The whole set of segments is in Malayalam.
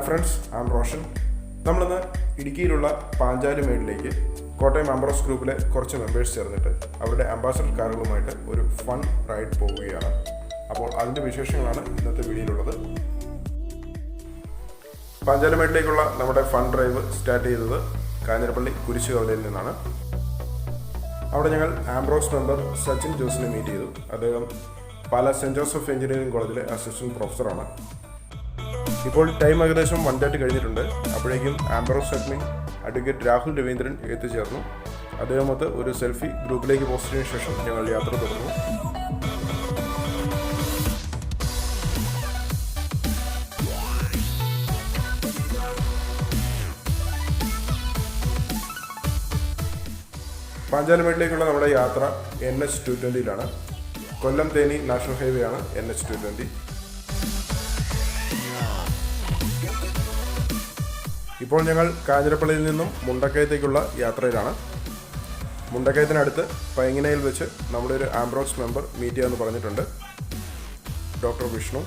Hi friends, I'm Roshan. നമ്മൾ ഇന്ന് ഇടുക്കിയിലുള്ള പാഞ്ചാലിമേഡിലേക്ക് കോട്ടയം Ambrockz ഗ്രൂപ്പിലെ കുറച്ച് മെമ്പേഴ്സ് ചേർന്നിട്ട് അവരുടെ അംബാസഡർ കാറുകളുമായിട്ട് ഒരു ഫൺ റൈഡ് പോവുകയാണ്. അപ്പോൾ അതിൻ്റെ വിശേഷങ്ങളാണ് ഇന്നത്തെ വീഡിയോയിലുള്ളത്. പാഞ്ചാലിമേഡിലേക്കുള്ള നമ്മുടെ ഫൺ ഡ്രൈവ് സ്റ്റാർട്ട് ചെയ്തത് കാഞ്ഞിരപ്പള്ളി കുരിശുകവലയിൽ നിന്നാണ്. അവിടെ ഞങ്ങൾ Ambrockz മെമ്പർ സച്ചിൻ ജോസിനെ മീറ്റ് ചെയ്തു. അദ്ദേഹം പാല സെൻറ് ജോസഫ് എഞ്ചിനീയറിംഗ് കോളേജിലെ അസിസ്റ്റന്റ് പ്രൊഫസറാണ്. ഇപ്പോൾ ടൈം ഏകദേശം 1:30 കഴിഞ്ഞിട്ടുണ്ട്. അപ്പോഴേക്കും Ambrockz admin advocate Rahul Raveendran എത്തിച്ചേർന്നു. അദ്ദേഹമൊത്ത് ഒരു സെൽഫി ഗ്രൂപ്പിലേക്ക് പോസ്റ്റ് ചെയ്തതിനു ശേഷം ഞങ്ങൾ യാത്ര തുടർന്നു. പാഞ്ചാലിമേഡിലേക്കുള്ള നമ്മുടെ യാത്ര NH220 Kollam Theni national highway ആണ് NH220. ഇപ്പോൾ ഞങ്ങൾ കാഞ്ഞിരപ്പള്ളിയിൽ നിന്നും മുണ്ടക്കയത്തേക്കുള്ള യാത്രയിലാണ്. മുണ്ടക്കയത്തിനടുത്ത് പൈങ്ങനയിൽ വെച്ച് നമ്മുടെ ഒരു Ambrockz മെമ്പർ മീറ്റ് ചെയ്യാമെന്ന് പറഞ്ഞിട്ടുണ്ട്, ഡോക്ടർ വിഷ്ണു.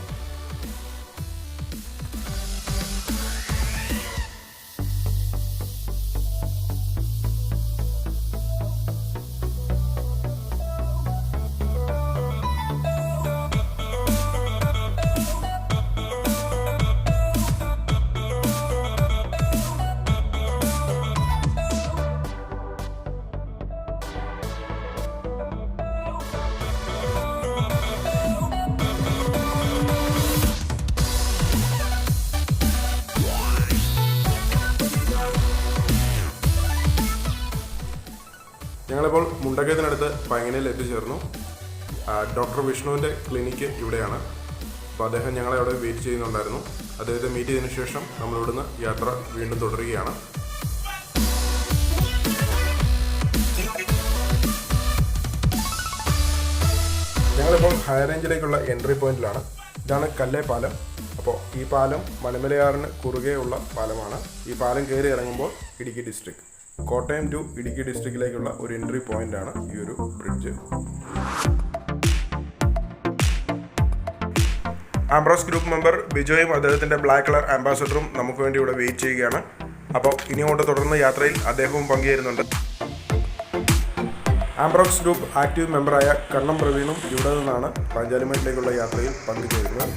ഞങ്ങളിപ്പോൾ മുണ്ടക്കയത്തിനടുത്ത് പൈങ്ങനയിൽ എത്തിച്ചേർന്നു. ഡോക്ടർ വിഷ്ണുവിൻ്റെ ക്ലിനിക്ക് ഇവിടെയാണ്. അപ്പോൾ അദ്ദേഹം ഞങ്ങളെ അവിടെ വെയിറ്റ് ചെയ്യുന്നുണ്ടായിരുന്നു. അദ്ദേഹത്തെ മീറ്റ് ചെയ്തതിനു ശേഷം നമ്മളിവിടുന്ന് യാത്ര വീണ്ടും തുടരുകയാണ്. ഞങ്ങളിപ്പോൾ ഹൈ റേഞ്ചിലേക്കുള്ള എൻട്രി പോയിന്റിലാണ്. ഇതാണ് കല്ലേ പാലം. അപ്പോൾ ഈ പാലം മലമലയാറിന് കുറുകെയുള്ള പാലമാണ്. ഈ പാലം കയറി ഇറങ്ങുമ്പോൾ ഇടുക്കി ഡിസ്ട്രിക്ട്, കോട്ടയം ടു ഇടുക്കി ഡിസ്ട്രിക്റ്റിലേക്കുള്ള ഒരു എൻട്രി പോയിന്റ് ആണ് ഈ ഒരു ബ്രിഡ്ജ്. Ambrockz ഗ്രൂപ്പ് മെമ്പർ ബിജോയും അദ്ദേഹത്തിൻ്റെ ബ്ലാക്ക് കളർ അംബാസഡറും നമുക്ക് വേണ്ടി ഇവിടെ വെയിറ്റ് ചെയ്യുകയാണ്. അപ്പോൾ ഇനിയോട്ട് തുടർന്ന യാത്രയിൽ അദ്ദേഹവും പങ്കുചേരുന്നുണ്ട്. Ambrockz ഗ്രൂപ്പ് ആക്റ്റീവ് മെമ്പറായ കണ്ണം പ്രവീണും ഇവിടെ നിന്നാണ് പാഞ്ചാലിമേഡിലേക്കുള്ള യാത്രയിൽ പങ്കുചേരുന്നത്.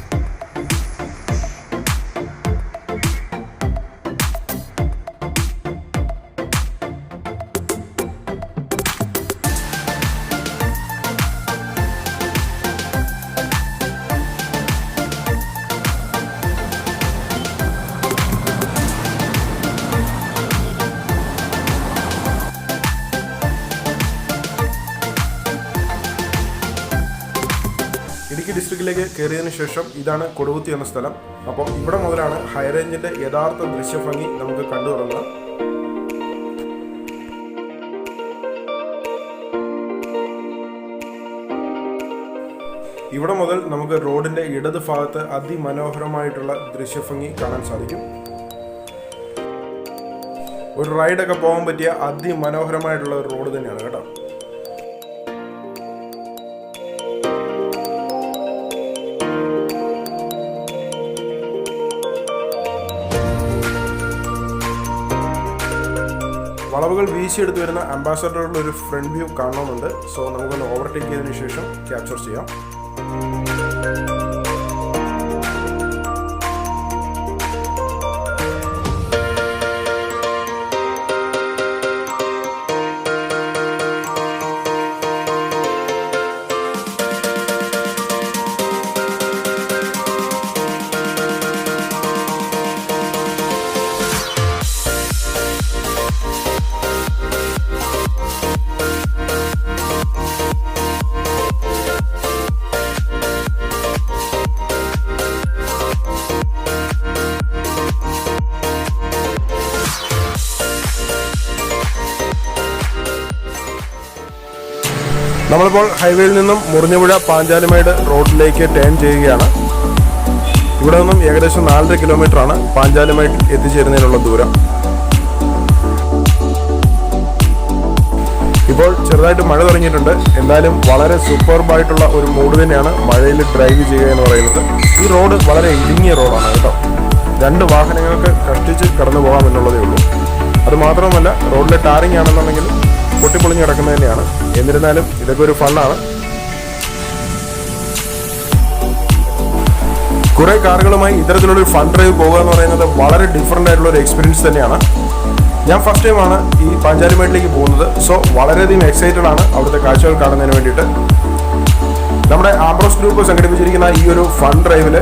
ഇടുക്കി ഡിസ്ട്രിക്റ്റിലേക്ക് കയറിയതിനു ശേഷം ഇതാണ് കൊടുകുത്തി എന്ന സ്ഥലം. അപ്പോൾ ഇവിടെ മുതലാണ് ഹൈ റേഞ്ചിൻ്റെ യഥാർത്ഥ ദൃശ്യഭംഗി നമുക്ക് കണ്ടു തുടങ്ങുന്നത്. ഇവിടെ മുതൽ നമുക്ക് റോഡിൻ്റെ ഇടത് ഭാഗത്ത് അതിമനോഹരമായിട്ടുള്ള ദൃശ്യഭംഗി കാണാൻ സാധിക്കും. ഒരു റൈഡൊക്കെ പോകാൻ പറ്റിയ അതിമനോഹരമായിട്ടുള്ള ഒരു റോഡ് തന്നെയാണ് കേട്ടോ. വളവുകൾ വീശിയെടുത്ത് വരുന്ന അംബാസഡറുടെ ഒരു ഫ്രണ്ട് വ്യൂ കാണണമെന്നുണ്ട്. സോ നമുക്കൊന്ന് ഓവർടേക്ക് ചെയ്തതിനു ശേഷം ക്യാപ്ചർ ചെയ്യാം. നമ്മളിപ്പോൾ ഹൈവേയിൽ നിന്നും മുറിഞ്ഞുപുഴ പാഞ്ചാലിമേട് റോഡിലേക്ക് ടേൺ ചെയ്യുകയാണ്. ഇവിടെ നിന്നും ഏകദേശം 4.5 കിലോമീറ്ററാണ് പാഞ്ചാലിമേട് എത്തിച്ചേരുന്നതിനുള്ള ദൂരം. ഇപ്പോൾ ചെറുതായിട്ട് മഴ തുടങ്ങിയിട്ടുണ്ട്. എന്തായാലും വളരെ സൂപ്പർബായിട്ടുള്ള ഒരു മൂഡ് തന്നെയാണ് മഴയിൽ ഡ്രൈവ് ചെയ്യുക എന്ന് പറയുന്നത്. ഈ റോഡ് വളരെ ഇടുങ്ങിയ റോഡാണ് കേട്ടോ. 2 വാഹനങ്ങൾക്ക് കഷ്ടിച്ച് കടന്നു പോകാമെന്നുള്ളതേ ഉള്ളൂ. അതുമാത്രമല്ല, റോഡിലെ ടാറിങ് ആണെന്നുണ്ടെങ്കിൽ പൊട്ടിപ്പൊളിഞ്ഞ് കിടക്കുന്നത് തന്നെയാണ്. എന്നിരുന്നാലും ഇതൊക്കെ ഒരു ഫണ്ണാണ്. കുറേ കാറുകളുമായി ഇത്തരത്തിലുള്ളൊരു ഫൺ ഡ്രൈവ് പോകുക എന്ന് പറയുന്നത് വളരെ ഡിഫറൻ്റ് ആയിട്ടുള്ള ഒരു എക്സ്പീരിയൻസ് തന്നെയാണ്. ഞാൻ ഫസ്റ്റ് ടൈമാണ് ഈ പാഞ്ചാലിമേട്ടിലേക്ക് പോകുന്നത്. സോ വളരെയധികം എക്സൈറ്റഡ് ആണ് അവിടുത്തെ കാഴ്ചകൾ കാണുന്നതിന് വേണ്ടിയിട്ട്. നമ്മുടെ ആംബ്രോക്സ് ഗ്രൂപ്പ് സംഘടിപ്പിച്ചിരിക്കുന്ന ഈ ഒരു ഫൺ ഡ്രൈവിൽ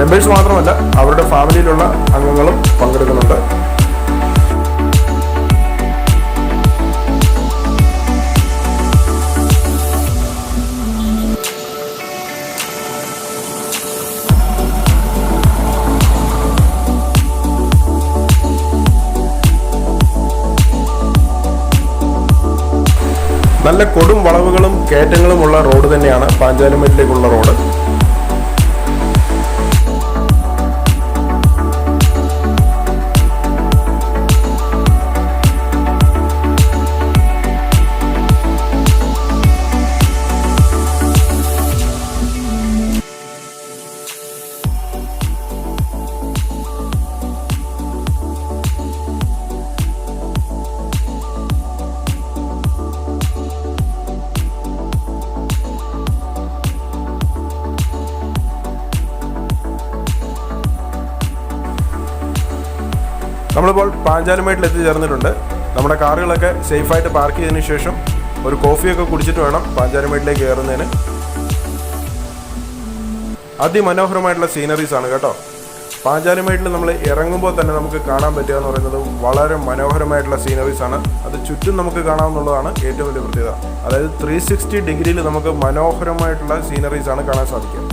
മെമ്പേഴ്സ് മാത്രമല്ല, അവരുടെ ഫാമിലിയിലുള്ള അംഗങ്ങളും പങ്കെടുക്കുന്നുണ്ട്. നല്ല കൊടും വളവുകളും കയറ്റങ്ങളുമുള്ള റോഡ് തന്നെയാണ് പാഞ്ചാലിമേട്ടിലേക്കുള്ള റോഡ്. നമ്മളിപ്പോൾ പാഞ്ചാലിമേട്ടിൽ എത്തിച്ചേർന്നിട്ടുണ്ട്. നമ്മുടെ കാറുകളൊക്കെ സേഫായിട്ട് പാർക്ക് ചെയ്തതിന് ശേഷം ഒരു കോഫിയൊക്കെ കുടിച്ചിട്ട് വേണം പാഞ്ചാലിമേട്ടിലേക്ക് കയറുന്നതിന്. അതിമനോഹരമായിട്ടുള്ള സീനറീസ് ആണ് കേട്ടോ. പാഞ്ചാലിമേട്ടിൽ നമ്മൾ ഇറങ്ങുമ്പോൾ തന്നെ നമുക്ക് കാണാൻ പറ്റുക എന്ന് പറയുന്നത് വളരെ മനോഹരമായിട്ടുള്ള സീനറീസ് ആണ്. അത് ചുറ്റും നമുക്ക് കാണാവുന്നതാണ് ഏറ്റവും വലിയ പ്രത്യേകത. അതായത് 360 ഡിഗ്രിയിൽ നമുക്ക് മനോഹരമായിട്ടുള്ള സീനറീസ് ആണ് കാണാൻ സാധിക്കുക.